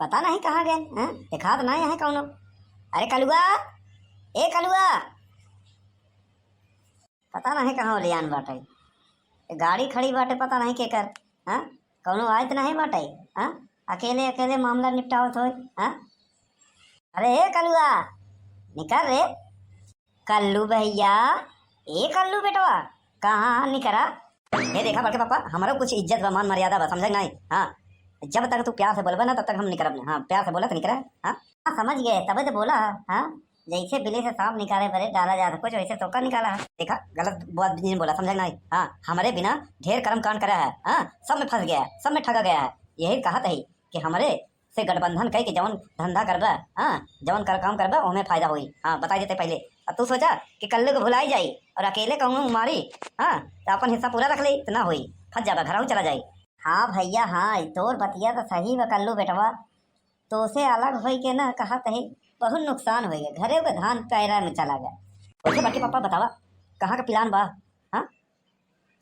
पता नहीं कहाँ गए हैं, दिखा तो नहीं है कौनो। अरे कलुआ, ए कलुआ, पता नहीं कहाँ ले आन बाटे। गाड़ी खड़ी बाटे, पता नहीं के कर। हाँ, कौनो आयत नहीं बाटे। हाँ, अकेले अकेले मामला निपटावत होय। हाँ, अरे ए कलुआ, निकल रे। कल्लू भैया, ए कल्लू बेटवा, कहाँ निकरा? ये देखा बड़के पापा, हमारा कुछ इज्जत व मान मर्यादा बा, समझ नहीं? हाँ, जब तक तू प्यार से बोलबा ना तब तक हम निकलब। हाँ, प्यार से बोला तो निकला। हाँ हाँ, समझ गए, तब तो बोला। हाँ, जैसे बिल्ली से सांप निकाले परे डाला जा कुछ वैसे तो का निकाला है। देखा, गलत बात नहीं बोला, समझ नहीं? हाँ, हमारे बिना ढेर कर्म कांड करा है। हाँ, सब में फंस गया है, सब में ठगा गया है। यही कहा ही कि हमारे से गठबंधन कह के जवन धंधा करबा, हाँ, जवन कर काम करबा ओमे फायदा हुई। हाँ, बता देते पहले। अब तू सोचा कि कल्लू को भुलाई जाई और अकेले कहूँ मारी। हाँ, तो अपन हिस्सा पूरा रख ली तो ना हुई, फंस जाबा, घर चला जाई। हाँ भैया, हाँ, तोर बतिया तो सही बा कल्लू बेटवा। तो से अलग होई के ना कहा तही बहुत नुकसान हो गया, घरे के धान पैरा में चला गया। वैसे बाकी पापा बतावा, कहाँ का प्लान बा? हाँ,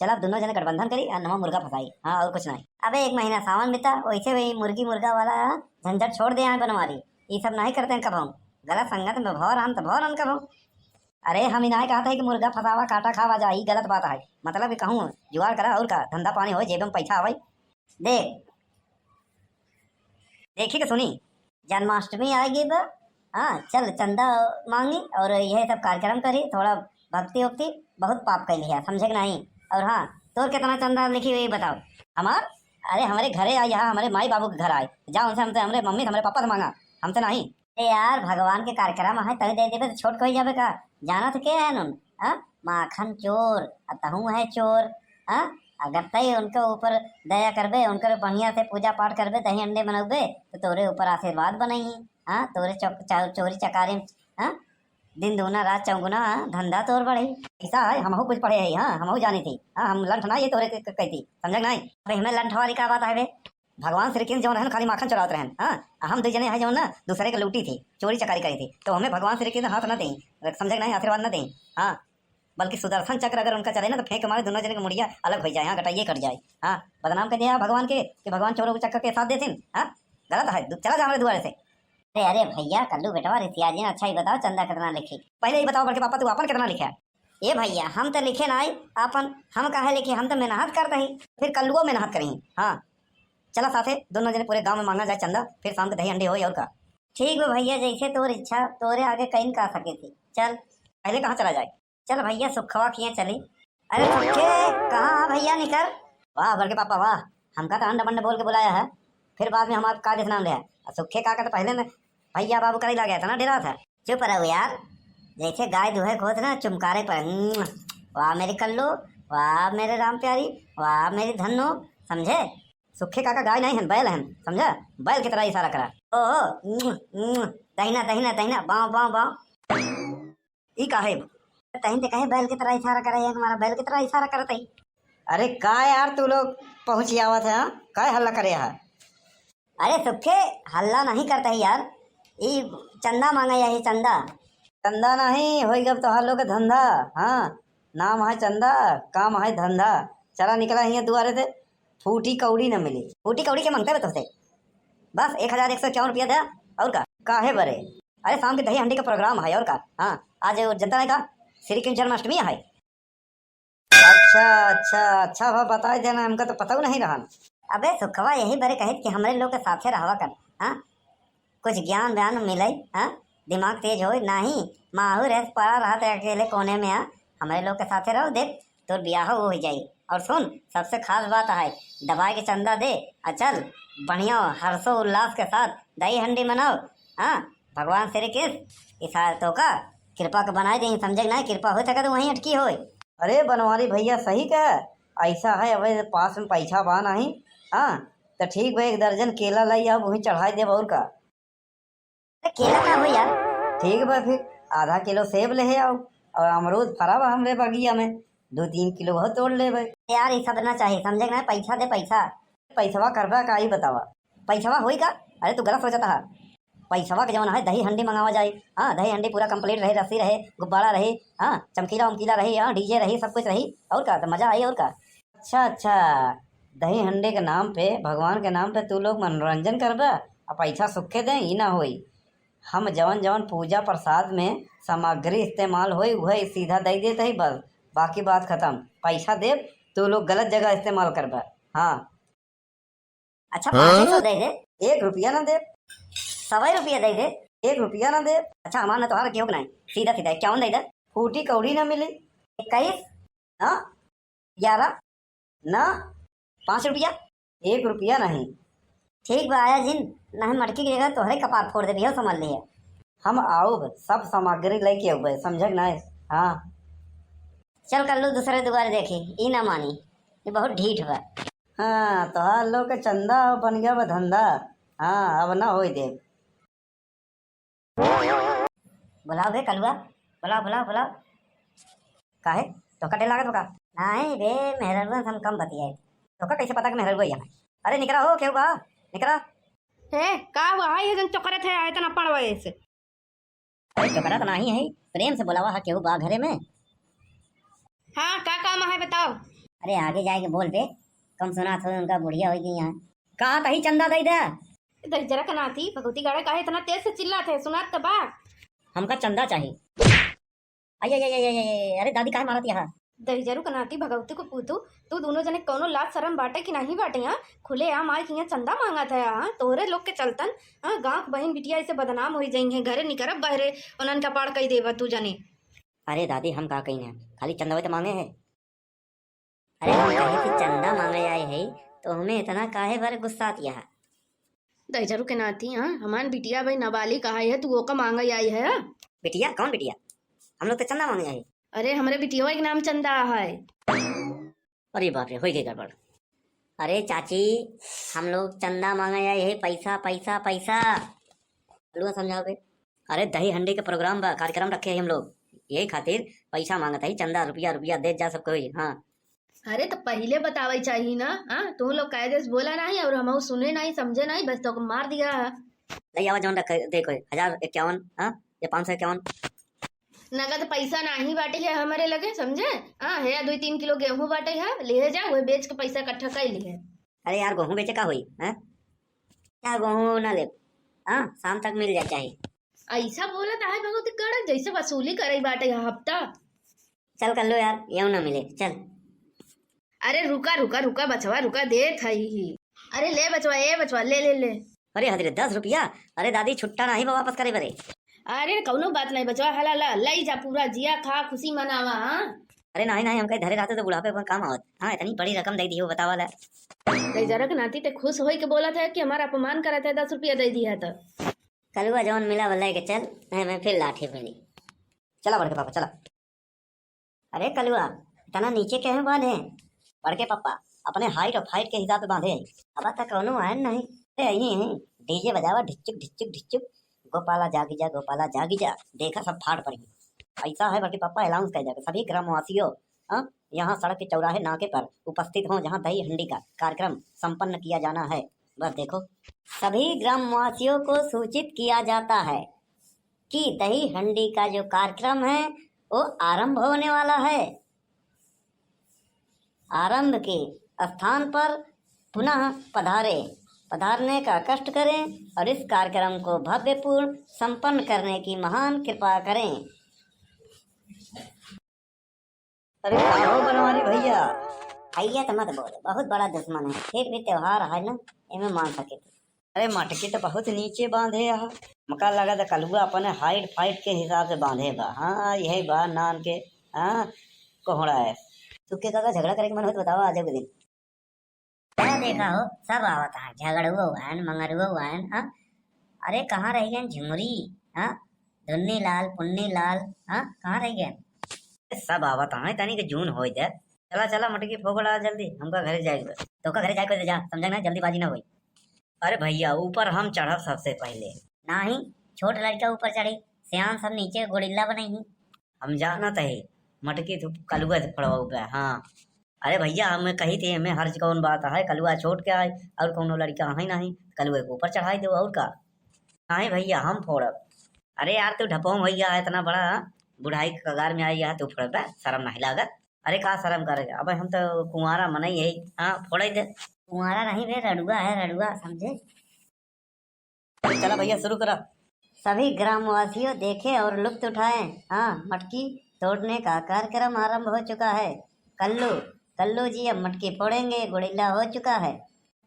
चला दोनों जने गठबंधन करी और नवा मुर्गा फंसाई। हाँ, और कुछ नहीं। अबे एक महीना सावन बीता, वैसे वही मुर्गी मुर्गा वाला झंझट छोड़ दे यहाँ बनवारी। ये सब नहीं करते हैं कब हम, गलत संगत में भौर हम तो भौर हम कब हम। अरे हम इन्हें कहा था कि मुर्गा फंसावा काटा खावा जा, ही गलत बात है। मतलब कि कहूँ जुगाड़ करा और का धंधा पानी हो, जेब में पैसा आवाई। देख, देखी कि सुनी, जन्माष्टमी आएगी बा। हाँ, चल चंदा मांगी और यह सब कार्यक्रम करी, थोड़ा भक्ति उक्ति, बहुत पाप कैली है, समझे कि नहीं? और हाँ, तो कितना चंदा लिखी हुई बताओ हमार? अरे हमारे घरे आई, यहाँ हमारे माई बाबू के घर आए, जाओ उनसे, हमसे हमारे मम्मी हमारे पापा से मांगा, हमसे नहीं। अरे यार, भगवान के कार्यक्रम है, तभी दे देवे तो छोट कोई जावे का? जाना तो क्या है नुन? हाँ, माखन चोर तहू है चोर। हाँ, अगर तय उनके ऊपर दया करबे, उनकर बढ़िया से पूजा पाठ करबे, दही अंडे बनबे तो तोरे ऊपर आशीर्वाद बनई। हाँ, तोरे चोरी चकारी, हाँ, दिन दूना रात चौगुना, धंधा तोर बढ़ी। ऐसा है, हमहू कुछ पढ़े है। हाँ, हमहू जानी थी। हाँ, हम लंठ ना ये तोरे कहती, समझ नहीं? अबे हमें लंठ वाली का बात है बे? भगवान श्री कृष्ण जो रहन खाली माखन चुराते रहन। हाँ, हम दो जने है जो ना दूसरे के लूटी थी, चोरी चकारी करी थी, तो हमें भगवान श्री कृष्ण हाथ न दें, समझे नहीं? आशीर्वाद न दें। हाँ, बल्कि सुदर्शन चक्र अगर उनका चले ना तो फेंक मारे, दोनों जने की मुड़िया अलग हो जाए। हाँ, गटाइए कट जाए। हाँ, बदनाम कर दिया भगवान के कि भगवान चोरों के चक्कर के साथ देते। हाँ, गलत है, चला जा हमारे दुआरे से। अरे अरे भैया कल्लू बेटवा, रितिया जी ने अच्छा ही बताओ, चंदा कितना लिखी? पहले ही बताओ बल्कि पापा, तू अपन कितना लिखा है? ये भैया, हम तो लिखे ना अपन, हम कहे लिखे, हम तो मेहनत करते ही, फिर कल्लुओ मेहनत करी। हाँ, चला साथे दोनों जने पूरे गांव में मांगा जाए चंदा, फिर शाम के दही अंडे हो और का। ठीक है भैया, जैसे तोर इच्छा, तोरे आगे कहीं का सके थी। चल पहले कहाँ चला जाए? चल भैया, सुखवा किए चली। अरे सुखे, कहाँ भैया निकल? वाह बल्कि पापा वाह, हमका तो अंडा बंडा बोल के बुलाया है, फिर बाद में हमारा का नाम लिया। सुखे का तो पहले में भैया बाबू करी ला गया था ना, डेरा था। चुप रहो यार, जैसे गाय दुहे खोद ना चुमकारे पर। वाह मेरी कल्लू, वाह मेरे राम प्यारी, वाह मेरी धन्नो, समझे? सुखे काका गाय नहीं है, बैल है, समझा? बैल की तरह इशारा करा। ओ दहिना दहिना दहिना, बाँव बाँव बाँव, ई काहे तहिन ते कहे बैल की तरह इशारा करे, हमारा बैल की तरह इशारा करते ही। अरे का यार, तू लोग पहुंच आवत है? काय हल्ला करे है? अरे सुखे, हल्ला नहीं करते ही यार, ई चंदा मांगा यही चंदा। चंदा नहीं होगा तो हर लोग का धंधा। हाँ, नाम है चंदा, काम है धंधा। चला निकला यहाँ दुआरे से, फूटी कौड़ी न मिली। फूटी कौड़ी के मांगते तुझसे? बस 1151 रुपया दे, और का काहे बरे? अरे शाम के दही हंडी का प्रोग्राम है, और का। हाँ, आज जनता ने कहा श्री कृष्ण जन्माष्टमी है। अच्छा अच्छा अच्छा, भाव बता देना, हमका तो पता नहीं रहा। अबे सुखवा, यही बरे कहे कि हमारे लोग के साथे रहवा कर। हाँ, कुछ ज्ञान व्यान मिले। हाँ, दिमाग तेज हो नहीं, माहूर है पड़ा रहा था अकेले कोने में। हाँ, हमारे लोग के साथे रहो, देख तो ब्याह हो जाए। और सुन, सबसे खास बात है, दवाई के चंदा दे, चल बढ़िया हर्षो उल्लास के साथ दही हंडी मनाओ। हाँ, भगवान श्री कृष्ण इस तो का कृपा के बनाए दे, समझे नहीं? कृपा हो सके तो वहीं अटकी हो। अरे बनवारी भैया सही कह, ऐसा है अब पास में पैसा बा नहीं। हाँ, तो ठीक भाई, 1 दर्जन केला लाई अब वहीं चढ़ाई दे और का। केला का हो यार? ठीक बा, फिर आधा किलो सेब ले आओ, और अमरूद फरा बा हमरे बगिया में, 2-3 किलो बहुत तोड़ ले भाई। यार ये सब ना चाहिए, समझे ना? पैसा दे पैसा। पैसवा करबा का ही बतावा, पैसवा होई का? अरे तू गलत सोचता है, पैसवा के जमाना है, दही हंडी मंगावा जाए। हाँ, दही हंडी पूरा कंप्लीट रहे, रस्सी रहे, गुब्बारा रहे, हाँ, चमकीला उमकीला रहे, हाँ, डीजे रही, सब कुछ रही, और का तो मजा आई और का। अच्छा अच्छा, दही हंडी के नाम पे, भगवान के नाम पे तू लोग मनोरंजन करबा? अब पैसा सुखे दें ही ना होई। हम जवन जवन पूजा प्रसाद में सामग्री इस्तेमाल होई वही सीधा दे देते ही बस, बाकी बात खत्म। पैसा दे तो लोग गलत जगह इस्तेमाल करबा। हाँ अच्छा 500 दे दे, 1 रुपया ना दे, 100 रुपया दे दे। 1 रुपया ना दे, अच्छा हमारा तो क्यों बनाए, सीधा सीधा 51 दे दे। फूटी कौड़ी ना मिली 21, हाँ 11, ना 5 रुपया। 1 रुपया नहीं। ठीक बा आया जिन, नहीं मटकी गिरेगा तो हरे कपार फोड़ दे भैया, समझ लिए। हम आओ सब सामग्री लेके अबे, समझे ना। हाँ चल कर लो दूसरे दुबारे देखी, ई ना मानी, ये बहुत ढीठ बा। हाँ तो हाँ लोग के चंदा बन गया बा धंधा। हाँ अब ना होई दे। बुलाओ बे कलुआ, बुलाओ बुलाओ बुलाओ। काहे तो कटे लागत बका? नहीं बे मेहरबा हम कम बतियाए, तो का कैसे पता कि मेहरबा यहाँ? अरे निकरा हो क्यों बा, निकरा। हे का आई जन चोकरत है आए तना पड़वा से। अरे चोकरा तो नहीं है, प्रेम से बुलावा हा क्यों बा घरे में। हाँ का काम है बताओ। अरे आगे जाके बोल बे, कम सुना थो उनका बुढ़िया होगी यहाँ। कहा कहीं चंदा दे दे। इधर जरा कनाती भगवती गाड़े काहे इतना तेज से चिल्लाते है, सुनात तो बा। हमका चंदा चाहिए। अरे दादी काहे मारत यहाँ? दहिजरू कनाती भगवती को पूतू, तू दोनों जने कौनो लाज शरम बाटे कि नहीं बाटे? यहाँ खुले आम आए कि यहाँ चंदा मांगा था। यहाँ तोहरे लोग के चलतन गाँव बहन बिटिया ऐसे बदनाम हो जाएंगे, घरे निकरब बहरे उनन का पाड़ कही देवा तू जाने। अरे दादी हम कहा कहीं हैं, खाली चंदा तो मांगे है। अरे हम कहे कि चंदा मांगे आए है तो हमें इतना काहे बार गुस्सा आती है? दहिजरू के नाती हमार बिटिया भाई नाबालिग कहा है, तू वो का मांगा आई है? बिटिया कौन बिटिया? हम लोग तो चंदा मांगे आए। अरे हमारे बिटिया के नाम चंदा है। अरे बाप रे हो गई गड़बड़। अरे चाची हम लोग चंदा मांगे आए है, पैसा पैसा पैसा। लुआ समझाओ बे। अरे दही हंडी का प्रोग्राम बा, कार्यक्रम रखे है हम लोग, यही खातिर पैसा मांगत है, चंदा रुपया रुपया दे जा सबको। हाँ अरे तो पहले बतावे चाहिए ना। तुम लोग कायदे से बोला नहीं और हम सुने नहीं समझे नहीं, बस तो मार दिया। नहीं आवाज जौन रखे देखो 1051 या 551। नगद पैसा नहीं बाटे है हमारे लगे, समझे? है 2-3 किलो गेहूं बाटे है, ले जा वही बेच के पैसा इकट्ठा कर लिए। अरे यार गेहूं बेचे का हुई है? क्या गेहूं ना ले, शाम तक मिल जाए चाहिए। ऐसा बोला था भगवती कड़क जैसे वसूली करे बाटे हफ्ता। चल कर लो यार, यूं ना मिले चल। अरे रुका रुका रुका बचवा रुका, दे थी। अरे ले बचवा, ए बचवा ले ले ले। अरे हजरे 10 रुपया। अरे दादी छुट्टा नहीं वापस करे बरे। अरे कौनो बात नहीं बचवा, हला ला लाई जा, पूरा जिया खा खुशी मनावा। अरे नहीं नहीं हम कहीं धरे रहते तो बुढ़ापे पर काम आवत। हाँ इतनी बड़ी रकम दे दी हो बतावा ला। जरा के नाती ते खुश होई के बोला था कि हमारा अपमान करा था, 10 रुपया दे दिया था। कलुआ जौन मिला वल्ले के चल, नहीं मैं फिर लाठी मिली। चला बड़के पापा चला। अरे कलुआ इतना नीचे क्यों बांधे? बड़के पापा अपने हाइट और फाइट के हिसाब से बांधे। अब तक कौनो आयन नहीं, यही डीजे बजावा ढिचुक ढिचुक ढिचुक, गोपाला जागी जा गोपाला जागी जा, देखा सब फाड़ पड़ी। ऐसा है बड़के पापा अनाउंस कर जाकर सभी ग्रामवासियों यहाँ सड़क के चौराहे नाके पर उपस्थित हों जहाँ दही हंडी का कार्यक्रम संपन्न किया जाना है। बस देखो सभी ग्रामवासियों को सूचित किया जाता है कि दही हंडी का जो कार्यक्रम है वो आरंभ होने वाला है। आरंभ के स्थान पर पुनः पधारने का कष्ट करें और इस कार्यक्रम को भव्यपूर्ण संपन्न करने की महान कृपा करें। अरे कहो बनवारी भैया? भैया तो मत बोलो, बहुत बड़ा दुश्मन है, फिर भी त्योहार है ना, इनमें मान सके। अरे मटकी तो बहुत नीचे बांधे है, मका लगा था कलुआ अपने हाइट फाइट के हिसाब से बांधे बा। हाँ यही बा नान के कोहड़ा है। तुक्के का झगड़ा करे के मन हो तो बताओ आज के दिन। क्या देखा हो सब आवता है, झगड़ुआ हुआ है मंगरुआ हुआ है। अरे कहाँ रह गए झुमरी, धुन्नी लाल पुन्नी लाल, कहाँ रह गए? सब आवत है तनी के जून हो जाए। चला चला मटकी फोकड़ा जल्दी, हमका घरे जाए। तो का घरे जाए को जा, समझा ना, जल्दीबाजी ना हुई। अरे भैया ऊपर हम चढ़ब सबसे पहले। नहीं छोट लड़का ऊपर चढ़ी, सियान सब नीचे गोरिल्ला बनाई। हम जाना तही मटकी तो कलुआ से पड़वा। हाँ अरे भैया हमें कही थी, हमें हर्ज कौन बात है, कलुआ छोड़ के आए और कौनो लड़का है नहीं, कलुए को ऊपर चढ़ाई दो और का। नहीं भैया हम फोड़ब। अरे यार तू ढपोंग भैया है, इतना बड़ा बुढ़ाई के कगार में आई है, तू फोड़ शर्म नहीं लागत? अरे का शर्म करेगा, अब हम तो कुंवारा मन ही है। फोड़ दे। कुंवारा नहीं बे, रड़ुआ है रड़ुआ, समझे? चला भैया शुरू करा। सभी ग्रामवासियों देखें और लुत्फ उठाएं। हाँ, मटकी तोड़ने का कार्यक्रम आरंभ हो चुका है। कल्लू कल्लू जी अब मटकी फोड़ेंगे, गुड़िल्ला हो चुका है।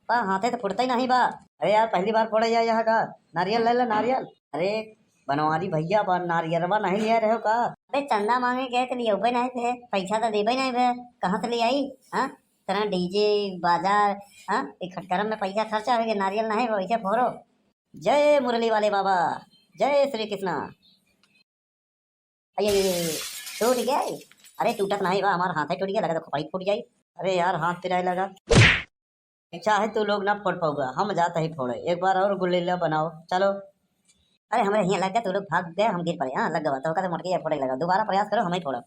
बा हाथे तो फुटता ही नहीं बा। अरे यार पहली बार फोड़े जा यहाँ का। नारियल ले ला नारियल। अरे बनवारी भैया बा नारियलवा नहीं लिया रहे हो का। अबे चंदा मांगे गए तो लिए नहीं थे, पैसा तो देबे नहीं भे, कहाँ से ले आई? हाँ, तरह डीजे बाजार, हाँ, इकट्ठा में पैसा खर्चा हो गया, नारियल नहीं वैसे फोड़ो। जय मुरली वाले बाबा, जय श्री कृष्णा। अये टूट गया। अरे टूटत नहीं बा, हमारा हाथ टूट गया, लगा तो खोपड़ी फूट जाई। अरे यार हाथ पिराए लगा। अच्छा है तू लोग ना फोड़ पाऊंगा, हम जाते ही फोड़े। एक बार और गुल्लीला बनाओ चलो। अरे हमारे यहाँ लग गया, तू लोग भाग गए, हम गिर पड़े। हाँ लग गया तो मटकी फोड़े लगा, दोबारा प्रयास करो, हमें फोड़ो।